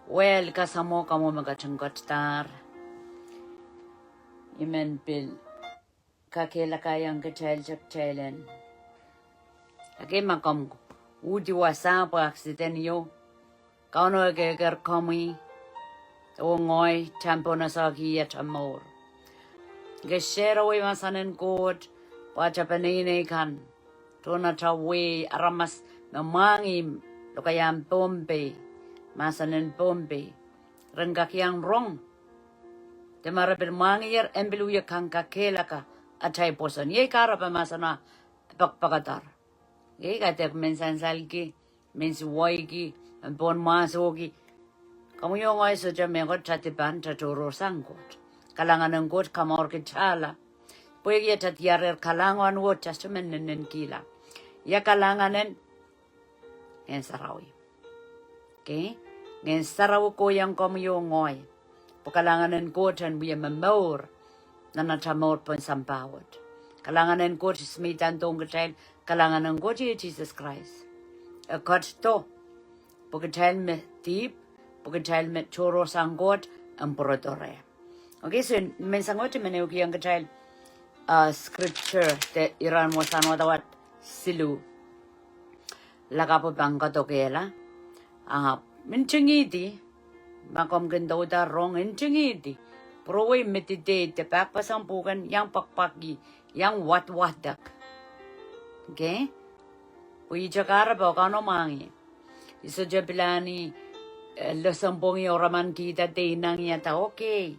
Well, kasamo kamo magachanggotar. Imen bil kakela kayang kitail chailen. Ake makom udi wasa pa accident yo. Kauno keker komi. O ngoy tempo na saki at amor. Geshera we masanen Koht pacha panine kan. Tona tawe aramas mamangim lokayam pompe. Masanen pompe. Rengakiang rong. Temara bermangir embeluya kang kakela ka atay posan. Ye karapa masana pakpakatar. Ye katek mensan salki, mensuwaiki, bon masoki. Kamu yung ay sa jamegot tatipan taturo sangkot. Kalangan ng Koht kamor kitala. Puwegi tatyarer kalangan wo testament nen kila. Ya kalanganen en sarawi. Okay? Ngen sarawi ko yang kamu yung ngoy. Kalanganan Koht and we mamor na natamor pon sampawat. Kalanganan Koht smitan tong kitail kalanganan Koht Jesus Christ. A Koht to pagkitail me tip pagkitail me choro sanggot ang porodore. Okay, so mensangot meneuki ang kitail scripture te Iran mo sanwadawat silu lagapo bangkatokela minchingiti makom ganda udah wrong enjengiti. Prowe metide te pakpasampukan yang pakpaki, yang wat-wadak. Okay? Pui jakara ba kano mangi. Iso jabilani losampong oraman kita te inang yata okay.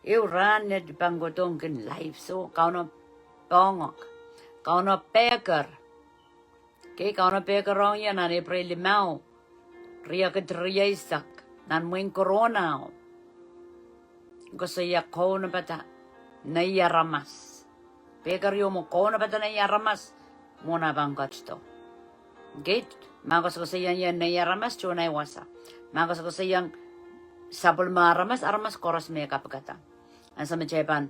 Euran na di panggotong kin life so kano pongok. Kano peker. Okay, kano peker rong yan na ni prelimao. Ria ketriya isak. Nan muing corona. Gusto ya ko na bata nayaramas. Pegar yo mo ko na bata nayaramas. Muna bang to. Gate. Magos ko sayang yan nayaramas. Chunay wasa. Magos ko sayang sabol maramas. Aramas koras may kapagata. Ang sa machepan.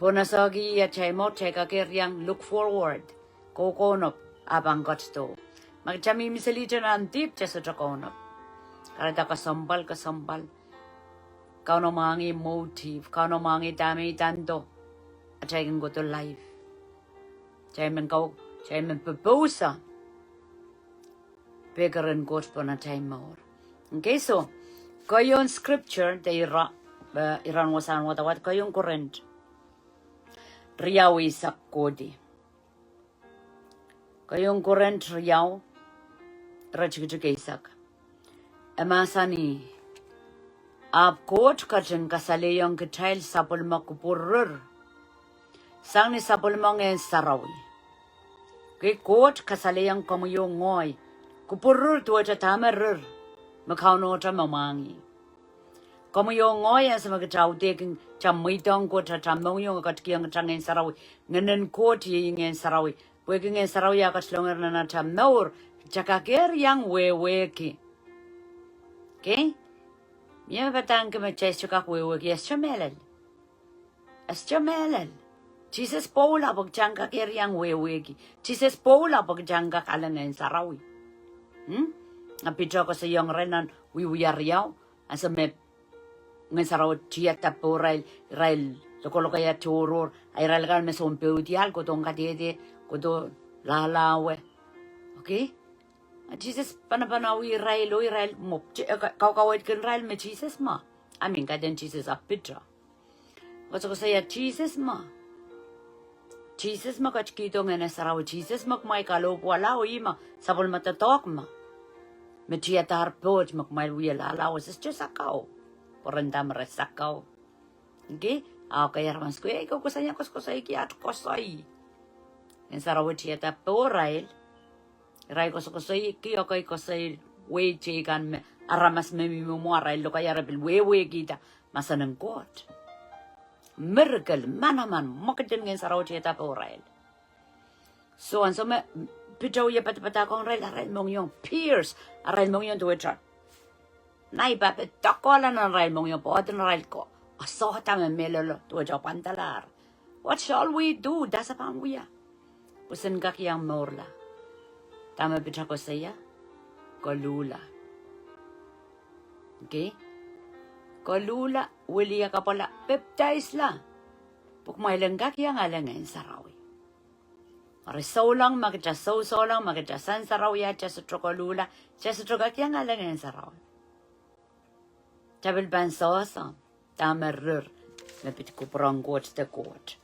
Punasagi ya chay mo. Chay kakiryang look forward. Kokonop. Abang to. Magchami misalita na antip. Chesa chakonop. Karada kasambal. Kau no mangi motive. Kau no mangi dami tanto. At siya go to life. Siya man paposa. Pegaran Koht po na tayo more. Okay, so, kayong scripture, te Iran wasan watawat, kayong current. Riyaw isak kodi. Kayong current riyaw. Rachik isak. Emasani, ab Koht kacang kasalehiong kitail sapul makupurur. Sang ni sapul mga sarawi. Kay Koht kasalehiong kamuyong ngoy. Kupurur tuwa cha tamarur. Makauno cha mamangi. Kamuyong ngoy as magkachaw teking chamitong Koht cha chamuyong katkiyang changin sarawi. Nganen Koht yingin sarawi. Pweging sarawi akaslongar na chamnaur. Chakakir yang weweki. Okay? Mia batang ka maches chukak wewe ki eschamelal. Eschamelal. Jesus Paula pag jangka kiryang wewe ki. Jesus Paula pag jangka kalangan sarawi. Napidyo ko sa iyong renan wiwiyariyaw. Asa me ngan sarawi chiyat tapo rail lokolo kaya churur. Ay rail kan me sompeutial ko tong katete ko to lalawe. Okay? Jesus panapanawi Israel mo kawkawait kan Israel me Jesus ma. Amin kaden Jesus apitra. Gusto ko saya Jesus ma. Jesus ma kachkito nga nasaraw Jesus makmay kalopo alaw ima sabol matatok ma. Me chiatar poj makmay wiyal alaw sa sakaw. Porandam resakaw. Okay? Kaya ramans ko ikaw ko saya kusay kiat kusay. Nasaraw chiata po Israel. Rai ko say kiyo kay ko say we chikan me aramas me mumuara lo kaya rabil we kita masanang Koht. Miracle manaman makadin ngin saraw cheta po rail. So an so me pitaw ya patpata kong rail mong yung pierce rail mong yung tuwitra. Nai papet takola na rail mong yung po atin rail ko. Aso ta me melolo tuwitra pantalar. What shall we do? Dasa pang wiya. Pusin kakiyang morla. Tama pita ko saya, kolula. Okay? Kolula, Willia Capola, baptize la. Pukmailanggak yang alangan sarawi. Or so long, Magaja so long, Magaja San Sarawia, Chesatrocolula, Chesatrogak yang alangan sarawi. Tabel ban sauce, Tamerur, Mepit Kuprong Court the court.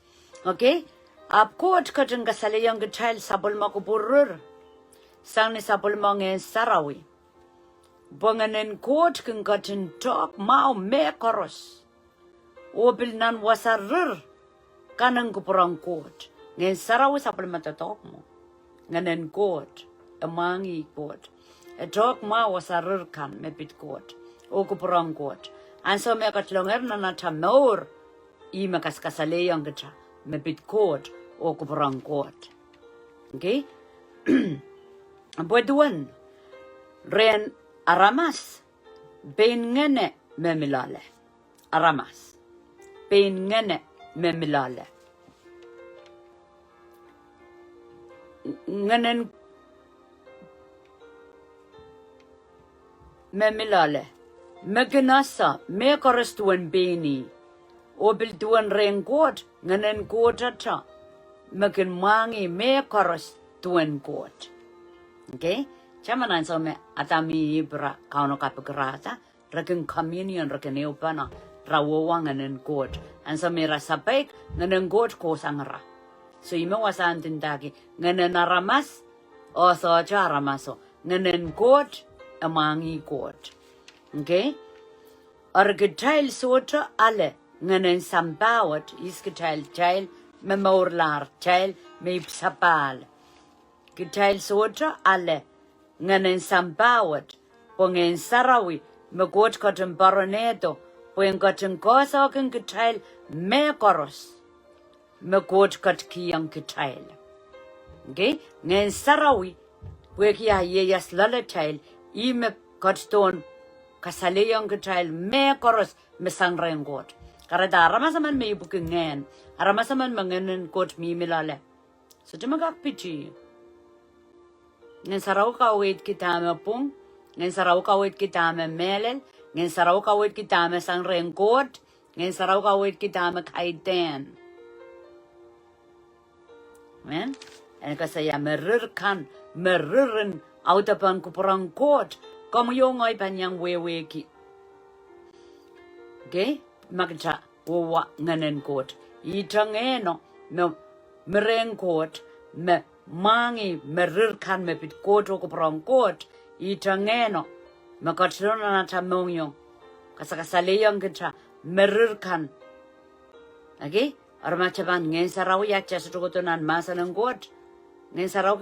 Okay? Up court cutting kasalehiong kitail sapulmakuburur. Sang ni sapulmang en sarawi. Banganen court kung cutting talk mau me koros. Obil nan wasarur. Kanang kuprong court. Ngen sarawi sapulmatatok mo. Nganen court. Amangi court. A talk mau wasarur kan mepit court. O kuprong court. Anso me katlonger na natamor. Ima kasalehiong kitail. Mepit court o kuprang court. Okay? Bueduan ren aramas ben ngene memilale. Aramas ben ngene memilale. Ngenen memilale. Meganasa me korestuan beni. Obil duan ren court, nganen court ata. Makin mangi me koros duan court. Okay? Chamanan so me atami ibra kauno kapagrata, rakin communion rakin eupana, rawawang nganen court. And so me rasapek, nganen court ko sangara. So ime wasan tindagi, nganen aramas, o so charamaso, nganen court, amangi court. Okay? Or kitail sotra ale. Nganen sambawat is kitail me morlar tail me sapal. Kitail sotra ale. Nganen sambawat pongen sarawi me got cotton baroneto poen cotton kosa ken kitail me koros me got cut kiyang kitail. Okay? Ngen sarawi weki ya yeyas lalatail I me cotton kasalehiong kitail me koros me sangrengot. Karena aramasaman may bukingan, aramasaman manganan kot mimilale. So jumagak pichi. Ngan saraw kawit kita me pung, ngan saraw kawit kita me melel, ngan saraw kawit kita me sangrengkot, ngan saraw kawit kita me kaiten. Men, en kasaya merirkan, meririn autapan kuperang kot, kamu yung ay panyang weweki. Okay? Magja wa nganen court itangeno no mereng court me mangi merirkan me pit court ko prong court itangeno makatrona na tamongyo kasalehiong kita merirkan okay armachaban ngen saraw ya chasutunan masanang court ngen saraw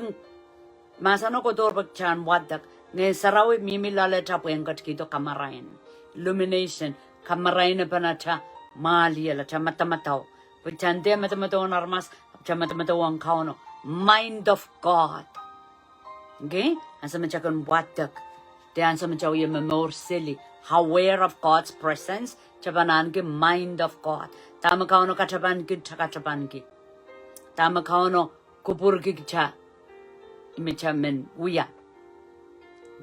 masano ko torbak chan wadak ngen saraw mimilale tapuen kat kito kamarain illumination Kamaraina panata malia la chamatamataw. Pachande matamataw narmas chamatamataw ang kauno. Mind of God. Okay? Asa machakon watak. Te ansa machaw yung more silly. Aware of God's presence. Chabanan ki mind of God. Tama kauno kachaban ki chakachaban ki. Tama kauno kupur ki cha. Imechamen uya.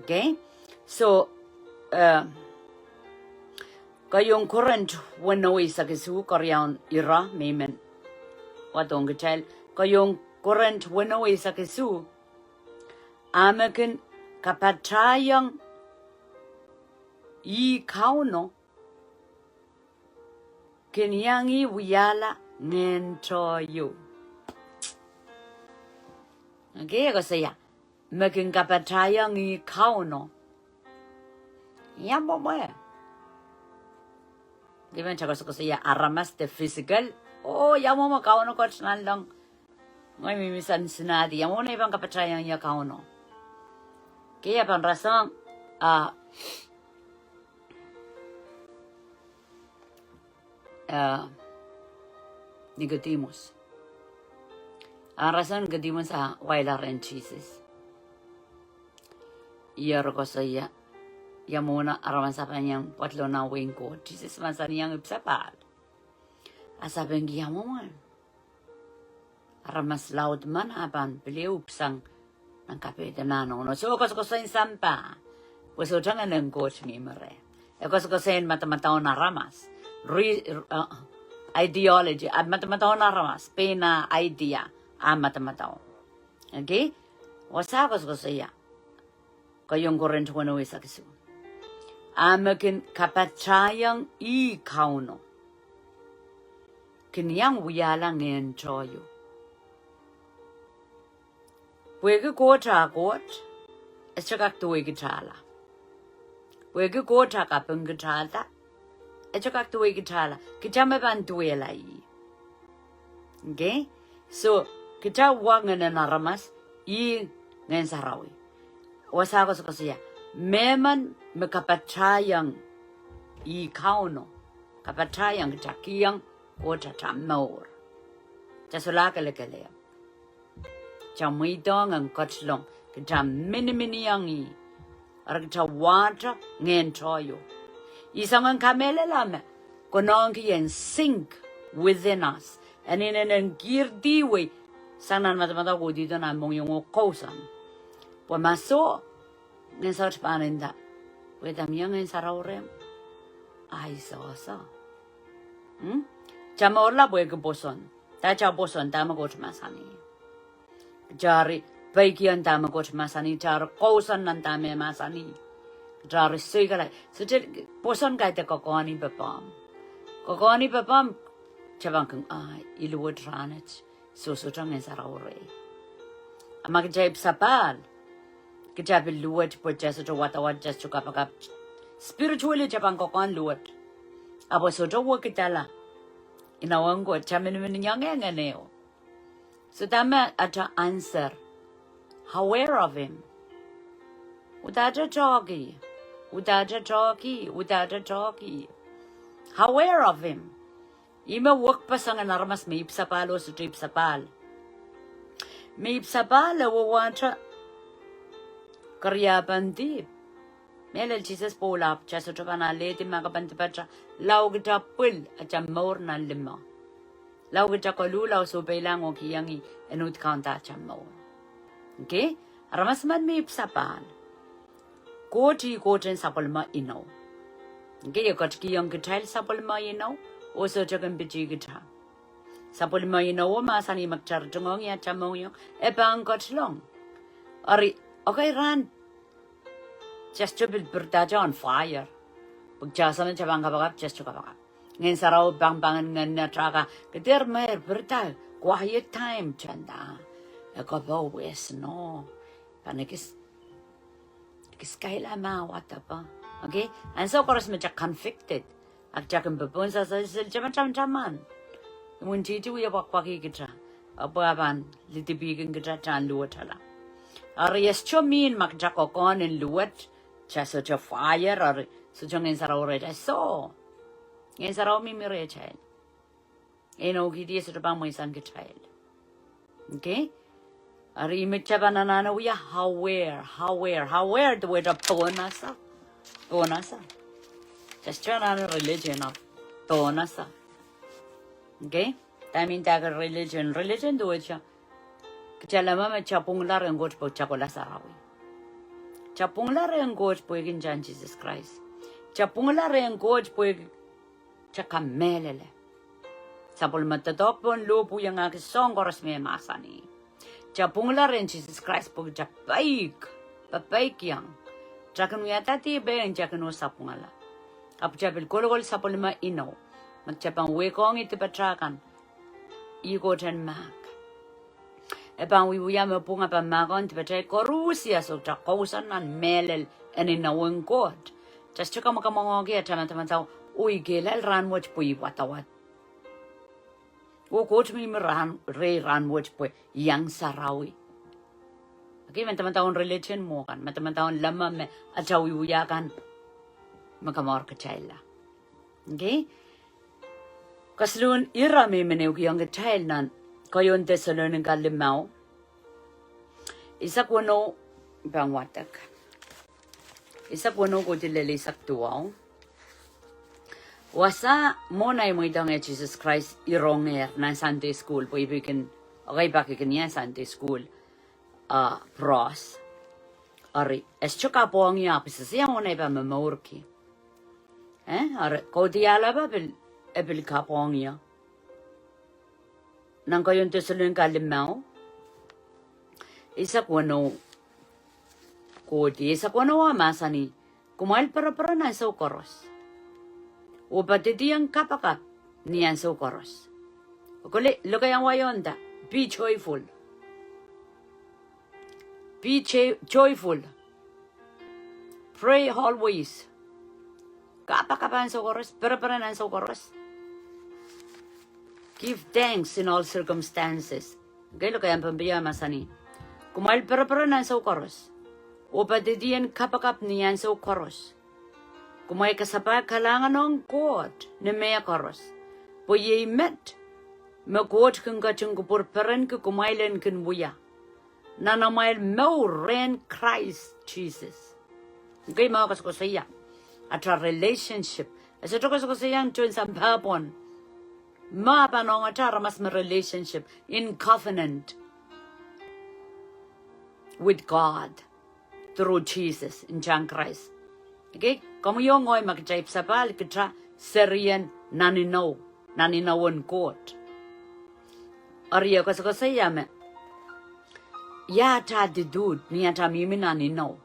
Okay? So, kayong current wanoy sa kisu koryaon ira memen watong kitail kayong current wanoy sa kisu amakin kapatayang I kauno kinyangi wiyala ngentoyo. Okay, ako saya makin kapatayang I kauno yamo mo Given chakos ko siya aramas the physical. Oh, yamo mo kauno ko chnan lang. Ngay mimisan sinadi. Yamo na ibang kapatayang niya kauno. Kaya pang rasang Nicodemus. Ang rason Nicodemus wailar and Jesus. Iyaro ko siya. Yamuna arawan sa kanyang patlo na wing ko. Jesus man sa niyang ipsapal. Asabing giyamo man. Aramas loud man aban beliau upsang ng kape danano. No so ko sa sampa. Waso tangan ng coach ni mare. Ekoskosen matamatao na ramas. Ideology. Matamatao na ramas. Pena idea. Matamatao. Okay? Wasakos ko siya. Kayong korento ko na wisa kisu. Amakin kapatayang kauno. Kinyang wiyala ngayon choyo. Pwede kota kot. Echakak tuwe gitala. Pwede kota kapang gitala. Echakak tuwe gitala. Kitama ban tuwe lai. Okay? So, kita wangan na naramas. Ngayon sarawi. Wasakos ko siya. Meman makapatayang kauno. Kapatayang takiyang kota tamor. Jasulakale. Chamidong ang kotslong. Kita mini yang kita wata ngayon toyo. Isang ang kamelelame. Kunong kiyan sink within us. And in an girdiwe. Sanan matamata ko dito na mong yung kausan. Pumaso, ngayon sa paninda. Wedam yung ngayon sa raurem. Ay, so. Chama orla buhay ko boson. Tacha boson, tama ko masani. Jari, baikian tama ko masani. Jari, kausan ng tama masani. Jari, sigalay. So, boson kahit kokoni bapam. Kokoni bapam, chabang kong, iluwad ranach. Susutang ngayon sa raurem. Magjaib sapal. Kita luwat po just to watawat just to kapag spiritually Japan kokon luwat. Apo so to work itala. Inawang ko chamin yang neo. So tama ata answer. Aware of him. Udada jogi. Aware of him. Ima work pa sa narmas may ipsapal o sa ipsapal. May ipsapal o wawanta Karya bandi. Melel Jesus polap chaso chapana leti magabanti pacha lau kita pul acha maur na lima. Lau kita kolula so belang o kiyangi enut kanta acha maur. Okay? Ramasman mi sapal. Koten sapalma ino. Okay, yokat kiyang kitail sapalma ino. Oso chagan bichi kita. Sapalma ino o masani magchar jungong ya chamong yung ebang kotlong. Ari okay, run. Just to be on fire. Pagjasan sa bang kabagap, just to kabagap. Ngayon sa raw bang nga na traka. Kadir mer berta, quiet time chanda. Eko ba wes no. Panikis kaila ma wata pa. Okay? And so of course me convicted. Ak jakan bebon sa jaman. Munti tu ya bakwaki kita. Ababan litibigin kita chan luwatala. Arias chomin magjakokon and luwat. Chaso cha fire or so jang sarao red. I saw. Ngayon sarao mi mere child. Eno gidi sa bang mo isang child. Okay? Ari imit cha banana uya aware the way of tonasa. Just try na religion of tonasa. Okay? Tamin taga religion do it siya. Kacalama may chapong larang goch po chakola sarawi. Chapong larang goch po yung John Jesus Christ. Chapong larang goch po yung chakamelele. Sapol matadok po ang lupo yung aking song koras may masani. Chapong larang Jesus Christ po yung papaik yang. Chakan yata tibe yung chakan usapong ala. Apo chapil kolokol sapol ma ino. Magchapang wekong iti patrakan. Iko chan mak. Ebang wiwiyama po nga pamagon, tipatay korusya so takausan nan melel eninawang God. Just chaka makamongogi at taman-taman uy gelal ranwach po iwatawat. Coach mi ranwach po yang sarawi. Okay, mataman religion mo kan, mataman lama me at wiwiyakan makamor ka chayla. Okay? Kaslun ira mi menew yung child nan kayon Thessalonian kalimaw. Isa kuno bangwatak. Isa kuno ko dilelisak tuwaw. Wasa mo na mo itong Jesus Christ ironger na Sunday school po ibikin okay bakikin niya Sunday school pros. Ari, es choka po ang yapis siya mo na iba mamorki. Are Kotiala Babil Ebil Caponia. Nankoyon Tessalin Galimau. Isakwano Koti, Isakwano Masani. Kumail para na so koros. O patitiang kapakat niyan so koros. Okuli, lokayang wayonda. Be joyful. Be joyful. Pray always. Kapakapan so koros, para na so koros. Give thanks in all circumstances. Okay, lokayang pambiya masani. Kumail para na so koros. O patitiang kapakap niyan so koros. Kumay kasapa kalangan ng Koht na may koros. Po ye met. Koht kung kachung kupurperan ko kumailan kun buya. Nanamail mo ren Christ Jesus. Okay, mga kaskusaya. At a relationship. As ito kaskusayang chun sa papon. Mapanong atara mas may relationship in covenant with God. Through Jesus in John Christ. Okay? Kamu yung ngoy magjaip sa bal kita serian naninawon Koht. Ariya ko sa sayame. Ya ta didud niya ta mimi naninaw.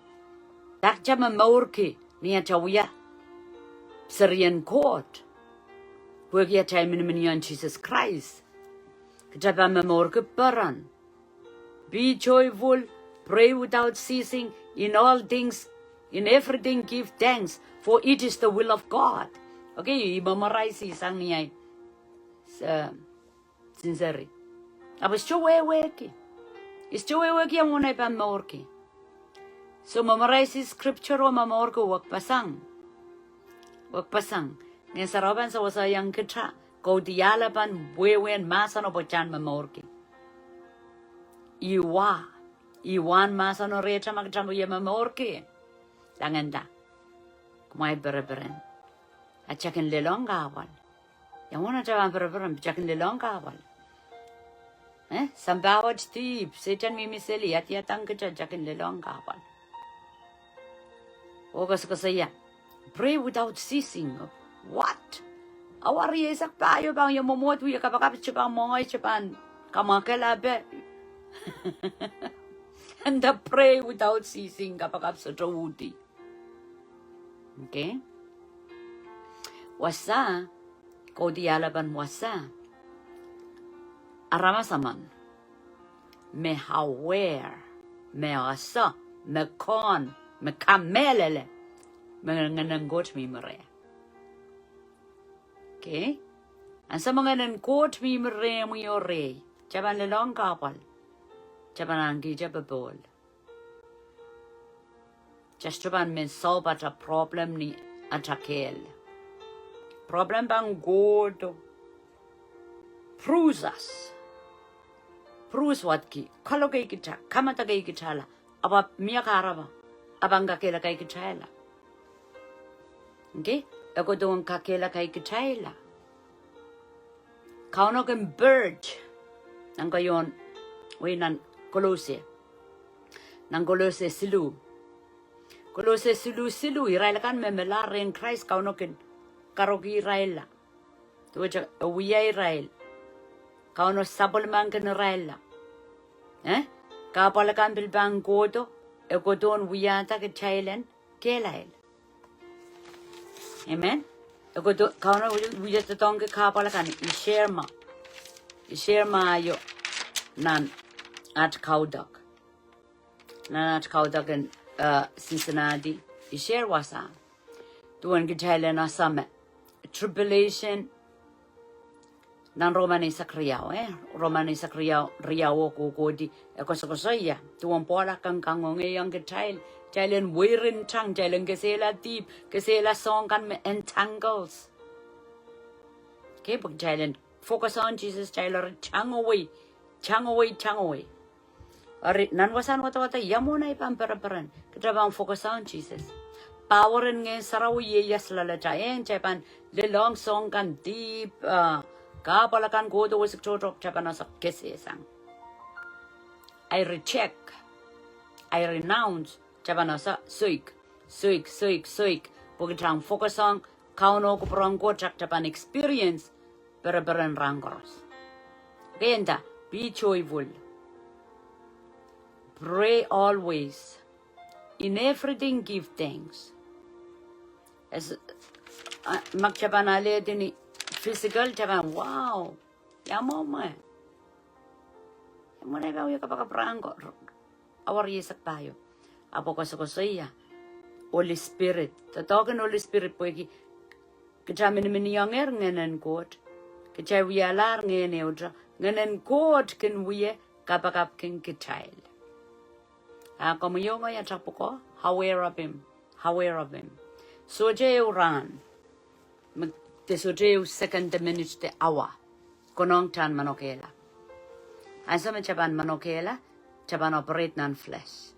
Takja maurki niya ta uya. Serian Koht. Huwag ya ta miniminiyan Jesus Christ. Kita pa maurki paran. Be joyful, pray without ceasing. In all things, in everything, give thanks, for it is the will of God. Okay, memorize isang niya. Sincere. Aba istuweweki. Istuweweki ang unay pa maorki. So memorize scripture o mamorki wag pasang. Wag pasang. Ngayon sarapan sa wasayang kita. Kau dialapan buewen masan o bochan mamorki. Iwan masano recha magchambo yema morki. Langanda. Kumay bereberen. At chakin lelong kawal. Yang wana chawan bereberen chakin lelong kawal. Sambawad Steve, setan mimiseli at yatang kacha chakin lelong kawal. Ogas kasaya. Pray without ceasing. What? Awari esak payo bang yung momot wiya kapakapit chapang mongoy chapan kamakalabe. And pray without ceasing kapag sa tawuti. Okay? Wasa, Kodialaban wasa. Aramasaman. Me hawer, me asa, me kon, me kamelele. Mga nananggot mi mare. Okay? Ang sa mga nananggot mi mare mo yore. Chaban lalong kapal. Japanangi jababol. Just Japan men solve at a problem ni atakel. Problem bang godo. Prove us. Prove what ki. Kalo kay kita. Kamata kay kita la. Aba miya karaba. Abang kakela kay kita la. Okay? Ako doon kakela kay kita la. Kauno kang bird. Nang kayon. Winan. Kolose. Nang kolose silu. Kolose silu. Iraila kan memela ren Christ kaunokin. Karogi Iraila. Tuwaja uwiya Irail. Kauno sabulman kan Iraila. Kapalakan bilbang godo. Egodon wiyata ke chailen. Kelail. Amen? Egodon kauno wiyata tonge kapalakan. Isherma yo. Nan. At Kaudak. Nanat Kaudak in Cincinnati. I share wasa. Tuan kitail na sama. Tribulation. Nan Romani sakriyaw Romani sakriyaw riyaw ko kodi. Eko sakosaya. Tuan pola kang ngayang kitail. Jailen wirin chang. Jailen kesela deep. Kesela song kan me entangles. Okay, pag jailen focus on Jesus. Jailer chang away. Nan wasan wata yamuna ipampereperan. Kita bang focus on Jesus. Power nge saraw ye yaslala chayen Japan le long song kan deep kapalakan godo wasik chotrop Japan sa kesesang. I reject. I renounce Japan sa suik. Pagkitang focus on kauno ko prangko chak tapan experience beran rangoros. Genda, be joyful. Pray always. In everything give thanks. As magchabanale dini physical chaban wow. Yamo ma. Yamo na ba uya kapag prango. Awar yesak tayo. Apo kasukosaya. Holy Spirit. Tatawagan Holy Spirit po iki. Kajamin yanger nganan Koht. Kajay wiyalar ngayon eudra. Nganan Koht kin wiye kapag kin kitail. Como yo ya chapuko, aware of him. Soje ran. Te soje second minute te awa. Konong tan manokela. Asa me chaban manokela, chaban operate nan flesh.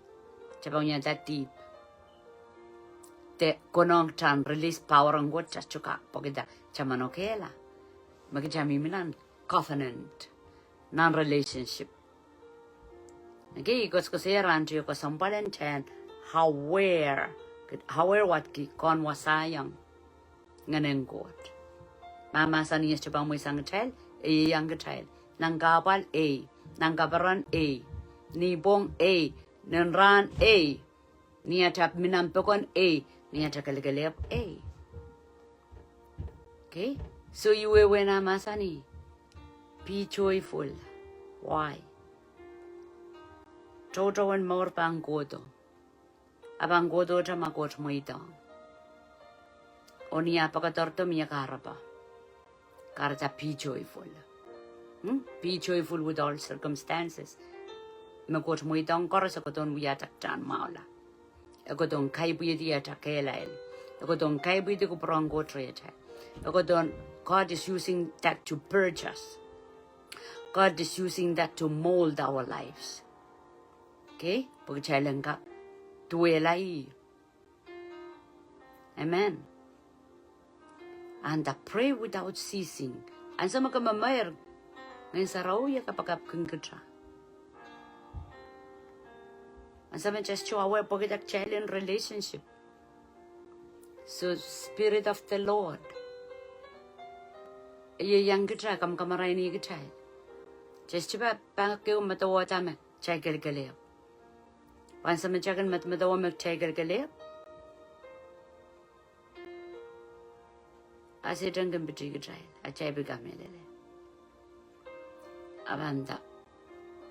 Chaban yan that deep. Te konong tan release power ang gut chachuka. Pogida chamanokela. Magijami minan covenant. Non-relationship. Okay, because ran to ko sampalan chan aware what ki kon wasayang nganen Koht. Mama saniyas chapang mo isang child, yang child. Nang kapal A, nang kaparan A, nibong A, nanran A, niya tap minampokon A, niya chakaligalep A. Okay, so you were na masani. Be joyful. Why? Jojo and more bangodo. Abangodo chamagot moito. Onia pagatorto mia caraba. Carta be joyful. Be joyful with all circumstances. Magot moitong corasacoton we attack Jan Maula. A godon kaibu di attackelail. A godon kaibu di kuprongo trete. A godon God is using that to purge us. God is using that to mold our lives. Okay? Pagkailan ka, tuwelay. Amen. And pray without ceasing. And sa magkamamayar, ngayon sa raw ya kapag kengkatra. And sa just show our pagkailan relationship. So, Spirit of the Lord. Yang katra, kamaray ni katra. Just ba, pangakaw matawa tama, chagel galeo. Once I'm checking with the woman take a I say drink and betray a child. I say become a Avanda.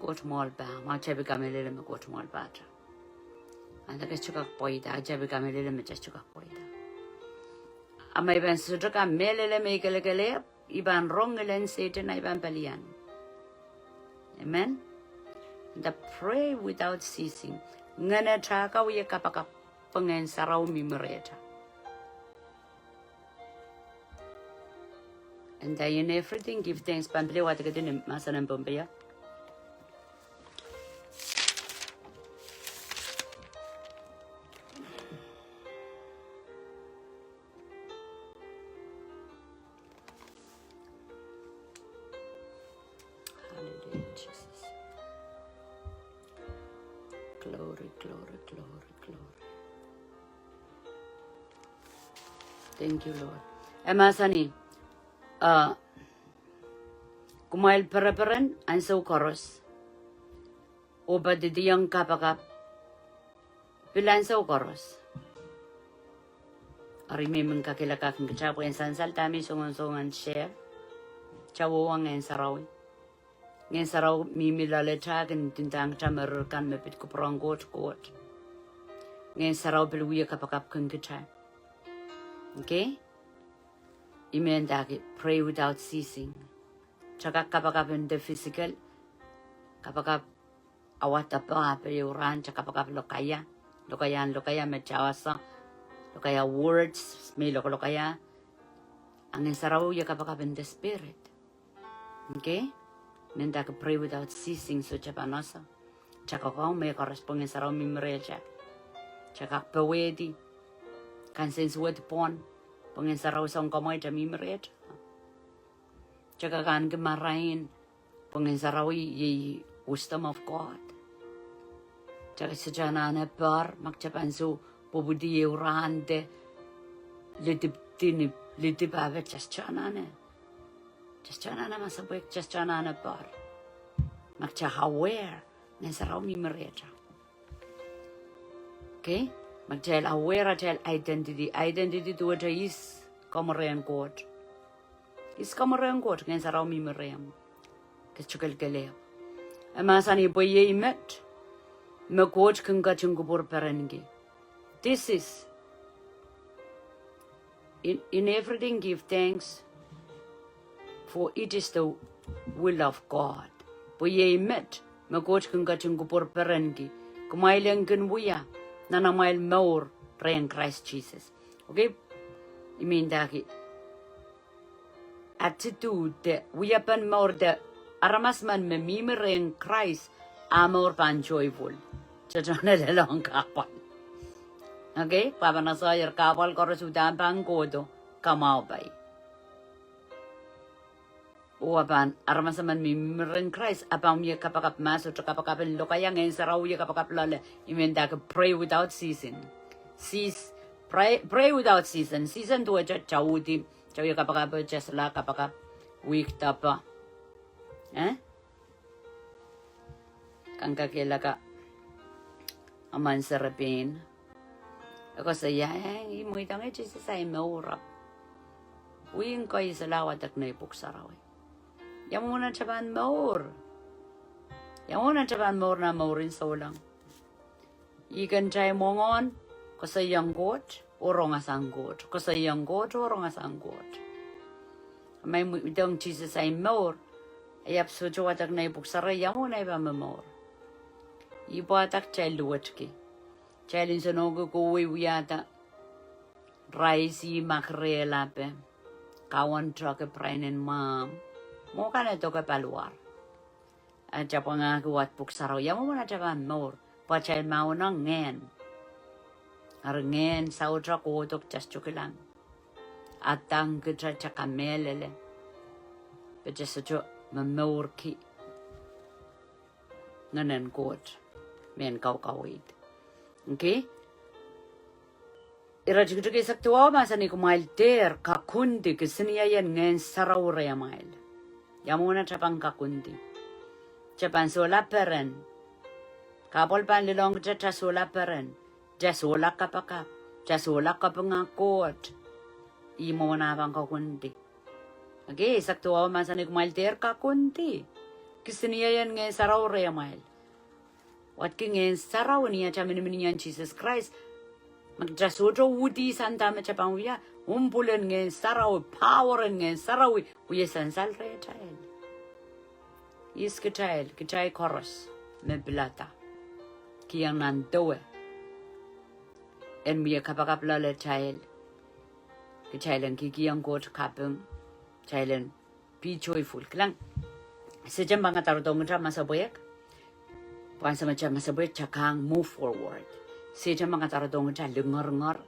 Court mall bam, I say become a little court mall batter. And the Kachuka poida, I say become a little majestica poida. I may ben Sudraka mele make a legale, Iban Rongal Satan, Iban Palian. Amen. The pray without ceasing. Ngana chaka wiya kapaka pengen sarau mimereta. And in everything give thanks. Pample wat kadin masanan pompeya. Hallelujah, Jesus. Glory, glory, glory, glory. Thank you, Lord. Emasani, kumail peraperen anso koros. Oba didiyang kapakap. Pilanso koros. Arimi mong kakilakak ng kachapo yung sansal tami sungan-sungan share. Chawawang ngayon sarawi. Ngayon saraw mimilalatagan tintang chamarurkan mapit ko parang Koht. Ngayon saraw piluya kapakap kong kita. Okay? Imendaki, pray without ceasing. Tsaka kapakap in the physical, kapakap awat apa payuran, tsaka kapakap lokaya mechawasa, lokaya words, may lokaya. Ang saraw ya kapakap in the spirit. Okay? Nenda ka pray without ceasing so chapanosa. Chaka ko may corresponding sa raw mimrecha. Chaka pawedi. Kansens word pon. Pangin sa raw song kamoy cha mimrecha. Chaka kan gemarain. Pangin sa raw yi wisdom of God. Chaka sa jana na par magchapanso pobudi urande. Liti tini liti bave just chanane masabwek just chanane par magcha aware ngen sarau mi merecha okay magcha aware atel identity tu aja is komeren Koht ngen sarau mi merem kechukel keleo amasani boye imet me Koht kunga chungubur perengi. This is in everything give thanks, for it is the will of God. Boye met me Koht kunga chungubur perengi. Kumailen wuya nana mail more in Christ Jesus. Okay? I mean that attitude we happen more the aramasman me mimer in Christ amor pan joyful. Chachone long kapal. Okay? Papa na sayar kapal koro sudan pang kodo kamao bay. Uapan aramasaman mimer in Christ apang miya kapakap maso kapakapin lokayang en saraw ya kapakap lale. Imenda ka pray without ceasing. Pray without season. Season to a chawudi. Chawi kapakap chesla kapakap week tapa. Kangka kela ka aman serapin. Ako sa yang imuitang Jesus ay maurap. Uwing ko isalawa tak na ipuksarawi. Yamuna chaban maur. Yamuna chaban maur na maurin sa ulang. Ikan chay mongon kasalehiong Koht orang asang Koht. Kasalehiong Koht orang asang Koht. May itong Jesus ay maur. Ayap so chawatak na ipuksarawi yamuna iba maur. Ibatak chay luwatki. Chay sa nogo kuwi wiyata. Raisi makrelape. Kawan truck prainin mam. Mo ka na ito kapaluar. At siya pa nga kuwat puksaraw. Yaman mo na siya ka maur. Pachay mao na ngen. Ar ngen sa utra kutok jas chukilang. Atang kitra siya kamelele. Pachay sa siya mamaur ki. Nganan Koht. Men kawit. Okay? Irajigdagi saktuwa masani kumail ter kakundi kisiniyayan ngen sarawra yamail. Yamuna chapang kakundi. Chapan sola peren. Kapol pan lilong cha sola peren. Ja sola kapakap. Ja sola kapanga Koht. Imo na bang kakundi. Okay, saktuwa masani kumail ter kakundi. Kisiniyayan ngen sarawra yamail. Wat kingen saraw niya chamin niyan Jesus Christ. Magjasojo udi santa machapang wiya. Umpulen ngen saraw, power ngen saraw. Uye sansal re child. Is kitail koros me blata. Kiyang nandoe. En miya kapakapla le child. Kitailan kikiyang Koht kapung. Chailan be joyful. Klang. Sejam bangat tarudong drama sa boyak. Puan sama macam masabay cakang move forward. Sejam mga taradong dyan lengar.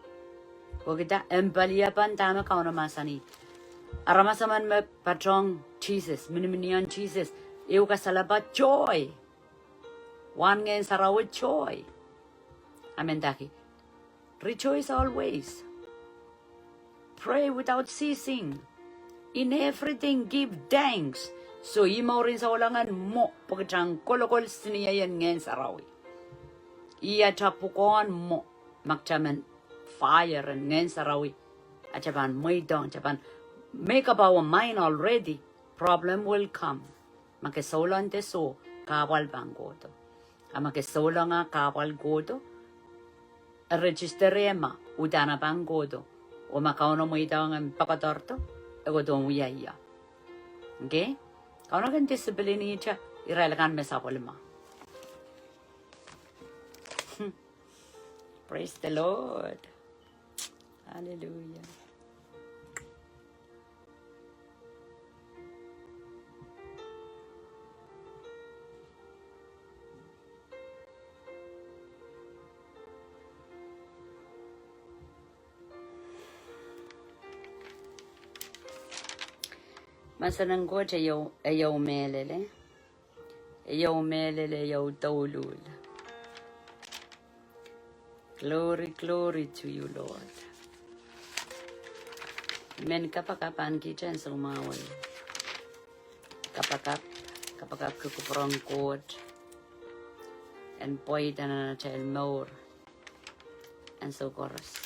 Kung kita empaliapan tama kau na masani. Aramasaman me patrong Jesus, miniminian Jesus. Ew kasalabat joy. Wan ngayon sarawit joy. Amen daki. Rejoice always. Pray without ceasing. In everything give thanks. So imaw rin sa ulangan mo pagkatang kolokol siniyayan ngayon sa rawi. Iya chapukoan mo magchaman fire ngayon sa rawi. At chapan may dong, chapan make up our mind already. Problem will come. Makisolan te so kawal bang goto. Makisola nga kawal goto. Registerema udana bang goto. O makauno mo itaw ng pakatorto. Ego doon uyaya. Okay? Kau nak discipline ni cha iralakan me sapwelime. Praise the Lord. Hallelujah. Masanang Koht ayaw melele. Ayaw melele, ayaw taulul. Glory, glory to you, Lord. Men kapakapan kitchen sumawan. Kapakap kukuprong Koht and boy dan child more and so chorus.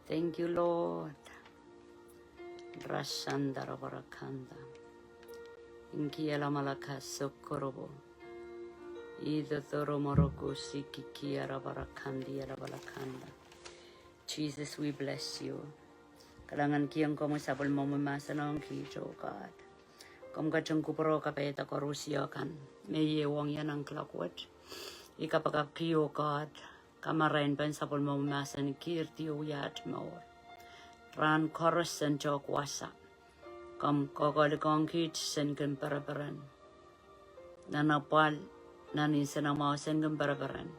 Thank you, Lord. Rashandara barakanda. Inkiela malaka sokorobo. Ida toro moroko sikikiara barakandi ala balakanda. Jesus, we bless you. Kalangan kiyang komo sabol mo masanong kijo, God. Kom kachang kupro kapeta korusyo kan. Meye wong yan ang klakwat. Ikapagap kiyo, God. Kamarain pan sabol mo masan kirti uyat maor. Ran koros sen jok wasa. Kom kokol kong kit sen ken paraparan. Nanapal nanin sen amaw sen ken paraparan.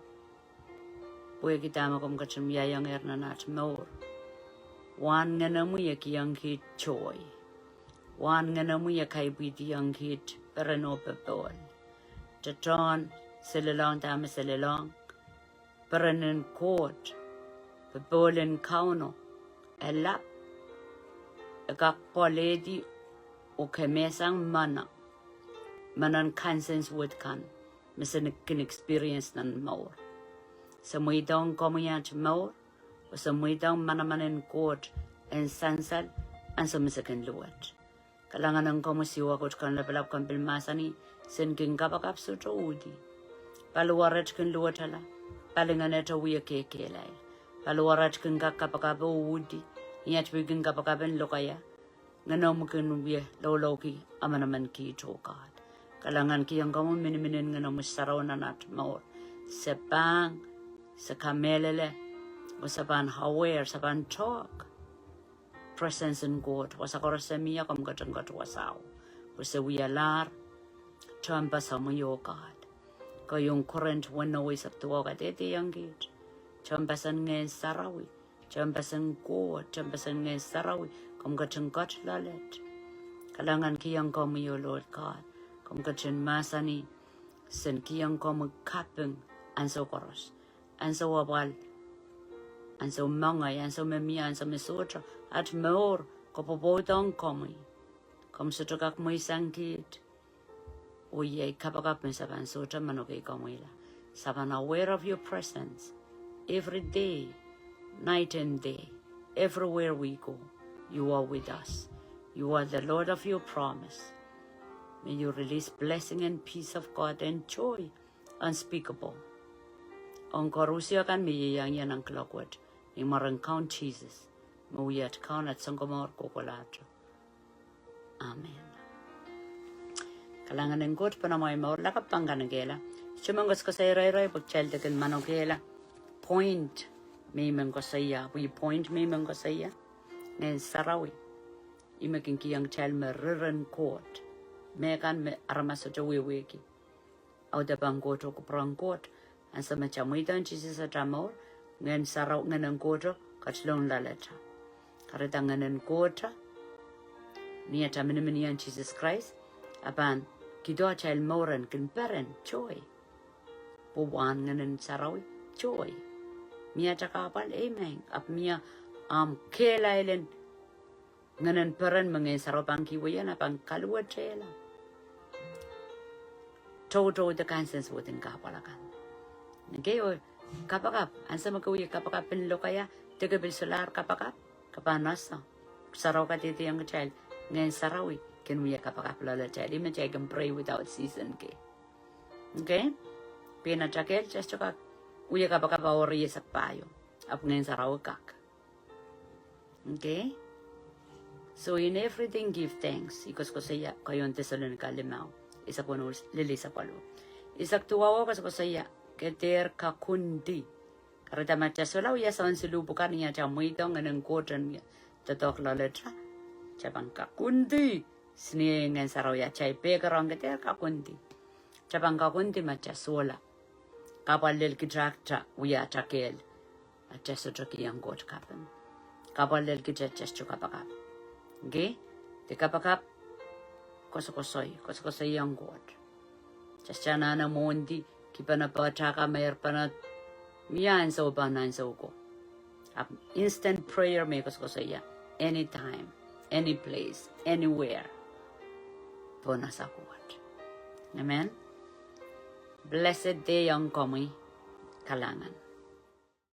Puwe kitama kom kachang yayang ernanat maor. Wan nga namu ya kiyang kit choy. Wan nga namu ya kay biti yang kit perano pepol. Tatron silalong tama silalong. Peranen Koht. Pepolen kauno. Elap. Agak poledi o kemesang mana. Manan kansens wood kan. Misan kin experience nan maur. Sa muy daong komuyat maur. O sa muy daong manamanen Koht en sansal ang sa misakin luwat. Kalangan ng komusiwa ko kan lapalap kan pilmasani sen kin kapakap sa udi. Paluwarat kan luwat hala. Palingan ito wiya kekelay. Paluwarat kan kapakap udi. Iyat bigin kapakapen lokaya. Nganom kan wiya lawlawki amanaman ki chokad. Kalangan kiyang kamu miniminin nga musaraw na nat maor. Sepang, sa kamelele, o sa pan hawer, sa pan talk. Presence in God, o sa korasemiya kam katang katwasaw. O sa wiyalar, champa sa muyo God. Kayong current wano is up to katete yang git. Champa san ngayon sarawi. Champa san God, champa san ngayon sarawi. Kam katang katlalet. Kalangan kiyang kamuyo Lord God. Kam katang masani. Sen kiyang kamu kapeng. Anso koros. Anso wabal. Anso mangay, anso memia, anso mesotra, at more, kopobotong komi. Kom sutokak mo isang kit. Uye, kapagap mo saban sotra manokay komila. Saban aware of your presence. Every day, night and day, everywhere we go, you are with us. You are the Lord of your promise. May you release blessing and peace of God and joy unspeakable. Ang korusya kan miyayang yan ang klakwat. May marang count Jesus. Mawiyat count at sangkamor kokolato. Amen. Kalangan ng God pa na may maur lakap pang ganagela. Sumanggas ko sa iray-iray pagchaldagan manogela. Point may man ko sa iya. We point may man ko sa iya. Ngayon sarawi. Imaking kiyang chal mariran Koht. Mekan me aramaso jawiwiki. Aw da bang Koht o kuprang Koht. Ang sa machamuitan Jesus sa tamor. Ngayon saraw nga ng Koht katlong lalata. Karita nga ng Koht. Niya taminiminian Jesus Christ. Apan kido chal moran kinperen joy. Puwan nga ng sarawi joy. Miya takapal amen. Ap miya kelailen nga ng peren mga saraw pang kiwayan apang kaluwa chela. Toto the kansens wutin kapalakan. Ngayon kapakap, ansa magkawi kapakap pinlo kaya, tigabil solar kapakap, kapanas no. Saraw ka titi yung child, ngayon sarawi, kinuya kapakap lala child, ima child can pray without season ke. Okay? Pinachakil, just chokak, uya kapakap awari sa payo, ap ngayon saraw kak. Okay? So in everything give thanks, ikos ko saya, kayon Tesalonica 5, isa ko lili sa palo. Isak tuwawa ko sa saya, keter kakundi. Karita machasola uya sawan silubukan niya chamuitong ng Koht niya. Tatok laletra. Chabang kakundi. Sini ngan saraw ya chay pekarong keter kakundi. Chabang kakundi machasola. Kapalel kitrakta uya chakel. Achasotra kiyang Koht kapen. Kapalel kitachas chukapakap. Okay? Te kapakap. Kosokosoy yung Koht. Chasyana na mondi. Kipa na pataka mayar pa na miyan sa upanan sa uko. Instant prayer may ko sa iya. anytime, any place, anywhere. Po nasa kuwat. Amen? Blessed day ang kami kalangan.